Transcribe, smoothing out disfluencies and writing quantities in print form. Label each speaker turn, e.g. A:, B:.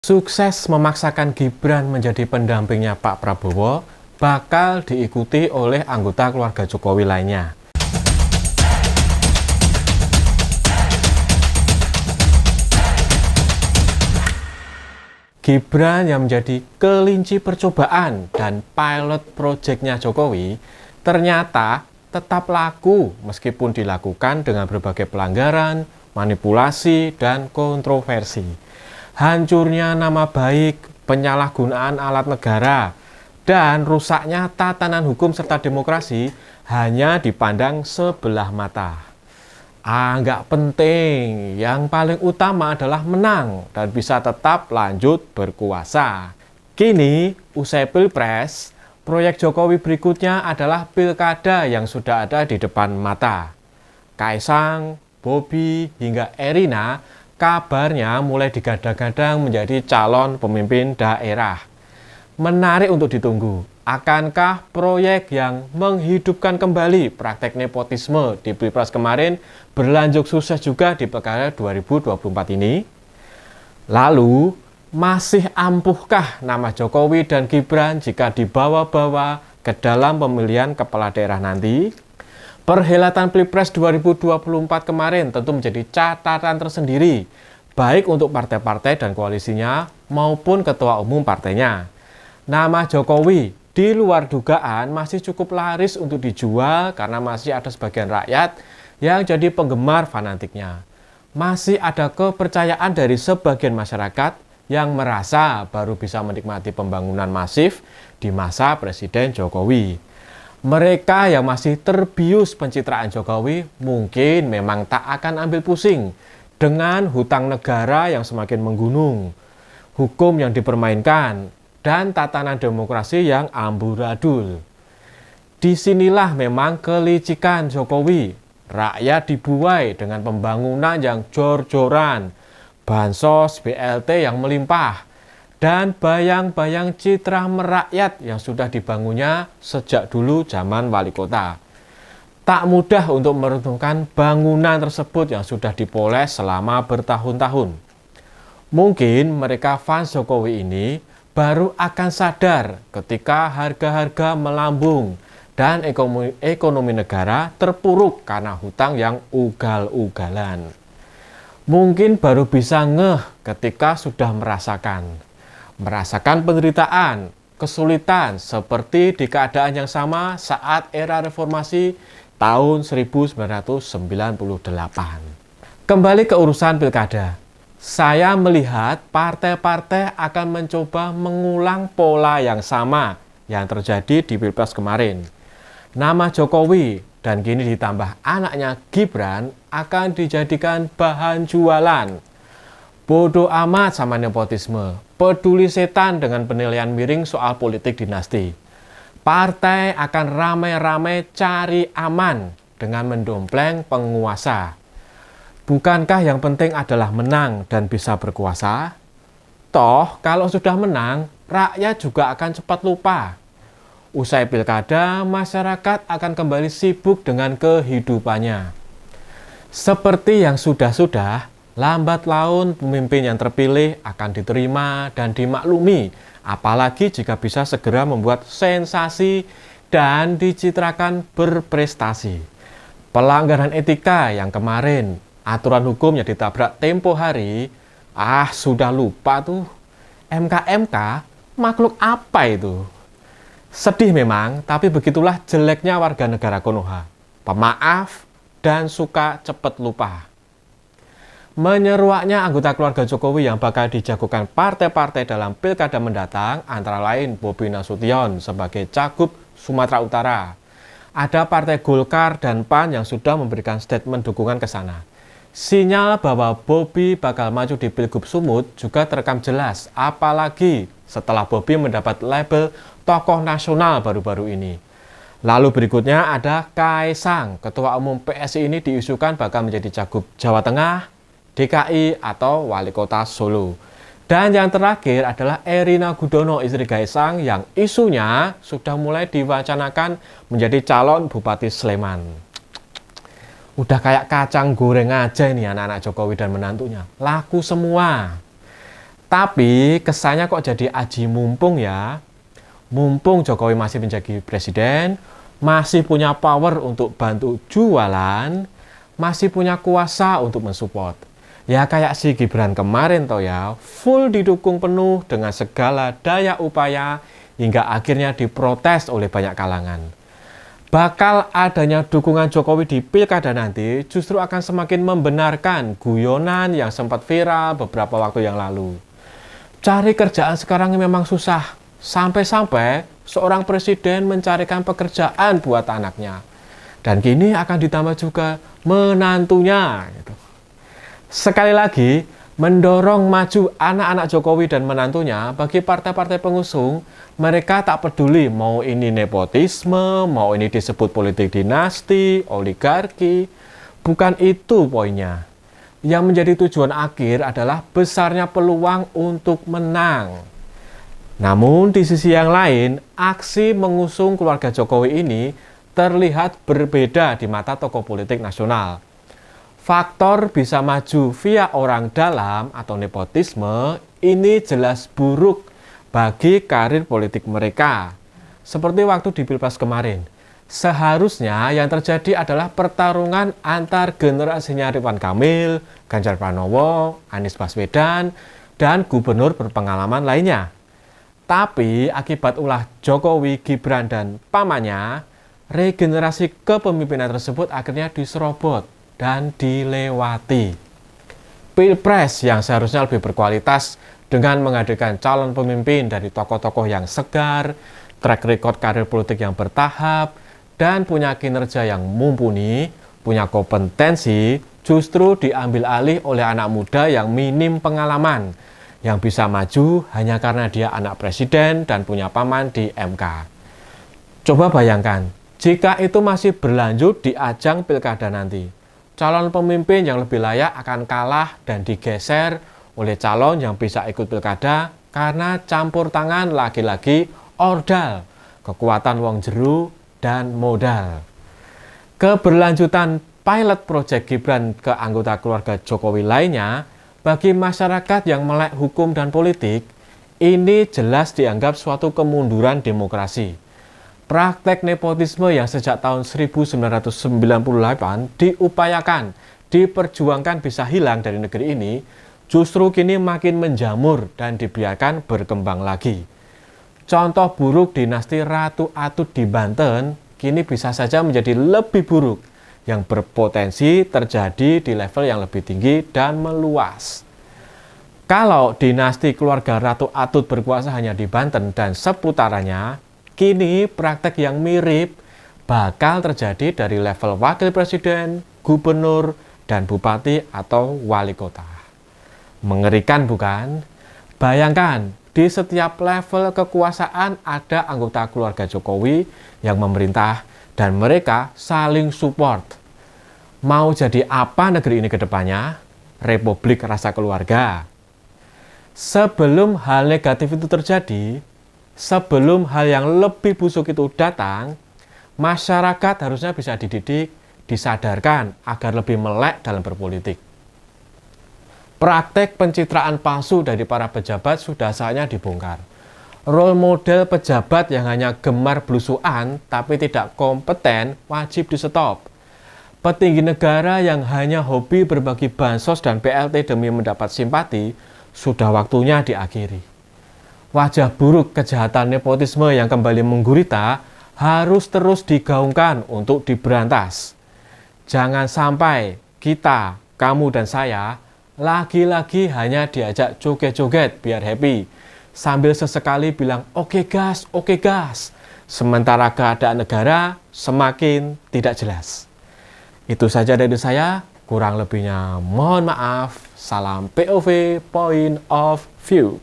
A: Sukses memaksakan Gibran menjadi pendampingnya Pak Prabowo bakal diikuti oleh anggota keluarga Jokowi lainnya. Gibran yang menjadi kelinci percobaan dan pilot projectnya Jokowi ternyata tetap laku meskipun dilakukan dengan berbagai pelanggaran, manipulasi, dan kontroversi. Hancurnya nama baik, penyalahgunaan alat negara, dan rusaknya tatanan hukum serta demokrasi hanya dipandang sebelah mata. Nggak penting, yang paling utama adalah menang dan bisa tetap lanjut berkuasa. Kini, usai Pilpres, proyek Jokowi berikutnya adalah Pilkada yang sudah ada di depan mata. Kaisang, Bobi, hingga Erina kabarnya mulai digadang-gadang menjadi calon pemimpin daerah. Menarik untuk ditunggu, akankah proyek yang menghidupkan kembali praktek nepotisme di Pilpres kemarin berlanjut sukses juga di Pilkada 2024 ini? Lalu, masih ampuhkah nama Jokowi dan Gibran jika dibawa-bawa ke dalam pemilihan kepala daerah nanti? Perhelatan Pilpres 2024 kemarin tentu menjadi catatan tersendiri, baik untuk partai-partai dan koalisinya maupun ketua umum partainya. Nama Jokowi di luar dugaan masih cukup laris untuk dijual karena masih ada sebagian rakyat yang jadi penggemar fanatiknya. Masih ada kepercayaan dari sebagian masyarakat yang merasa baru bisa menikmati pembangunan masif di masa Presiden Jokowi. Mereka yang masih terbius pencitraan Jokowi mungkin memang tak akan ambil pusing dengan hutang negara yang semakin menggunung, hukum yang dipermainkan, dan tatanan demokrasi yang amburadul. Disinilah memang kelicikan Jokowi. Rakyat dibuai dengan pembangunan yang jor-joran, bansos, BLT yang melimpah, dan bayang-bayang citra merakyat yang sudah dibangunnya sejak dulu zaman wali kota. Tak mudah untuk meruntuhkan bangunan tersebut yang sudah dipoles selama bertahun-tahun. Mungkin mereka fans Jokowi ini baru akan sadar ketika harga-harga melambung dan ekonomi negara terpuruk karena hutang yang ugal-ugalan. Mungkin baru bisa ngeh ketika sudah merasakan penderitaan, kesulitan seperti di keadaan yang sama saat era reformasi tahun 1998. Kembali ke urusan pilkada. Saya melihat partai-partai akan mencoba mengulang pola yang sama yang terjadi di Pilpres kemarin. Nama Jokowi dan kini ditambah anaknya Gibran akan dijadikan bahan jualan. Bodoh amat sama nepotisme, peduli setan dengan penilaian miring soal politik dinasti. Partai akan ramai-ramai cari aman dengan mendompleng penguasa. Bukankah yang penting adalah menang dan bisa berkuasa? Toh, kalau sudah menang, rakyat juga akan cepat lupa. Usai pilkada, masyarakat akan kembali sibuk dengan kehidupannya. Seperti yang sudah-sudah, lambat laun pemimpin yang terpilih akan diterima dan dimaklumi, apalagi jika bisa segera membuat sensasi dan dicitrakan berprestasi. Pelanggaran etika yang kemarin, aturan hukum yang ditabrak tempo hari, sudah lupa tuh. MK makhluk apa itu? Sedih memang, tapi begitulah jeleknya warga negara Konoha. Pemaaf dan suka cepat lupa. Menyeruaknya anggota keluarga Jokowi yang bakal dijagokan partai-partai dalam pilkada mendatang antara lain Bobi Nasution sebagai Cagup Sumatera Utara. Ada partai Golkar dan PAN yang sudah memberikan statement dukungan ke sana. Sinyal bahwa Bobi bakal maju di Pilgub Sumut juga terekam jelas, apalagi setelah Bobi mendapat label tokoh nasional baru-baru ini. Lalu berikutnya ada Kaisang, ketua umum PSI ini diisukan bakal menjadi Cagup Jawa Tengah, DKI atau Wali Kota Solo. Dan yang terakhir adalah Erina Gudono, istri Kaisang yang isunya sudah mulai diwacanakan menjadi calon Bupati Sleman. Udah kayak kacang goreng aja ini anak-anak Jokowi dan menantunya. Laku semua. Tapi kesannya kok jadi aji mumpung ya. Mumpung Jokowi masih menjadi presiden, masih punya power untuk bantu jualan, masih punya kuasa untuk mensupport. Ya kayak si Gibran kemarin toh ya, full didukung penuh dengan segala daya upaya hingga akhirnya diprotes oleh banyak kalangan. Bakal adanya dukungan Jokowi di pilkada nanti justru akan semakin membenarkan guyonan yang sempat viral beberapa waktu yang lalu. Cari kerjaan sekarang memang susah, sampai-sampai seorang presiden mencarikan pekerjaan buat anaknya. Dan kini akan ditambah juga menantunya. Sekali lagi, mendorong maju anak-anak Jokowi dan menantunya bagi partai-partai pengusung, mereka tak peduli mau ini nepotisme, mau ini disebut politik dinasti, oligarki. Bukan itu poinnya. Yang menjadi tujuan akhir adalah besarnya peluang untuk menang. Namun di sisi yang lain, aksi mengusung keluarga Jokowi ini terlihat berbeda di mata tokoh politik nasional. Faktor bisa maju via orang dalam atau nepotisme ini jelas buruk bagi karir politik mereka. Seperti waktu di Pilpres kemarin, seharusnya yang terjadi adalah pertarungan antar generasinya Ridwan Kamil, Ganjar Pranowo, Anies Baswedan, dan gubernur berpengalaman lainnya. Tapi akibat ulah Jokowi, Gibran, dan pamannya, regenerasi kepemimpinan tersebut akhirnya diserobot dan dilewati. Pilpres yang seharusnya lebih berkualitas dengan menghadirkan calon pemimpin dari tokoh-tokoh yang segar, track record karir politik yang bertahap, dan punya kinerja yang mumpuni, punya kompetensi, justru diambil alih oleh anak muda yang minim pengalaman, yang bisa maju hanya karena dia anak presiden dan punya paman di MK. Coba bayangkan, jika itu masih berlanjut di ajang pilkada nanti, calon pemimpin yang lebih layak akan kalah dan digeser oleh calon yang bisa ikut pilkada karena campur tangan lagi-lagi ordal, kekuatan wong jeru, dan modal. Keberlanjutan pilot project Gibran ke anggota keluarga Jokowi lainnya, bagi masyarakat yang melek hukum dan politik, ini jelas dianggap suatu kemunduran demokrasi. Praktek nepotisme yang sejak tahun 1998 diupayakan, diperjuangkan bisa hilang dari negeri ini, justru kini makin menjamur dan dibiarkan berkembang lagi. Contoh buruk dinasti Ratu Atut di Banten kini bisa saja menjadi lebih buruk, yang berpotensi terjadi di level yang lebih tinggi dan meluas. Kalau dinasti keluarga Ratu Atut berkuasa hanya di Banten dan seputarannya, kini praktek yang mirip bakal terjadi dari level wakil presiden, gubernur, dan bupati atau wali kota. Mengerikan bukan? Bayangkan, di setiap level kekuasaan ada anggota keluarga Jokowi yang memerintah dan mereka saling support. Mau jadi apa negeri ini ke depannya? Republik rasa keluarga. Sebelum hal negatif itu terjadi, sebelum hal yang lebih busuk itu datang, masyarakat harusnya bisa dididik, disadarkan agar lebih melek dalam berpolitik. Praktek pencitraan palsu dari para pejabat sudah saatnya dibongkar. Role model pejabat yang hanya gemar belusuan tapi tidak kompeten wajib di-stop. Petinggi negara yang hanya hobi berbagi bansos dan BLT demi mendapat simpati sudah waktunya diakhiri. Wajah buruk kejahatan nepotisme yang kembali menggurita harus terus digaungkan untuk diberantas. Jangan sampai kita, kamu dan saya lagi-lagi hanya diajak joget-joget biar happy, sambil sesekali bilang oke gas, sementara keadaan negara semakin tidak jelas. Itu saja dari saya, kurang lebihnya mohon maaf. Salam POV Point of View.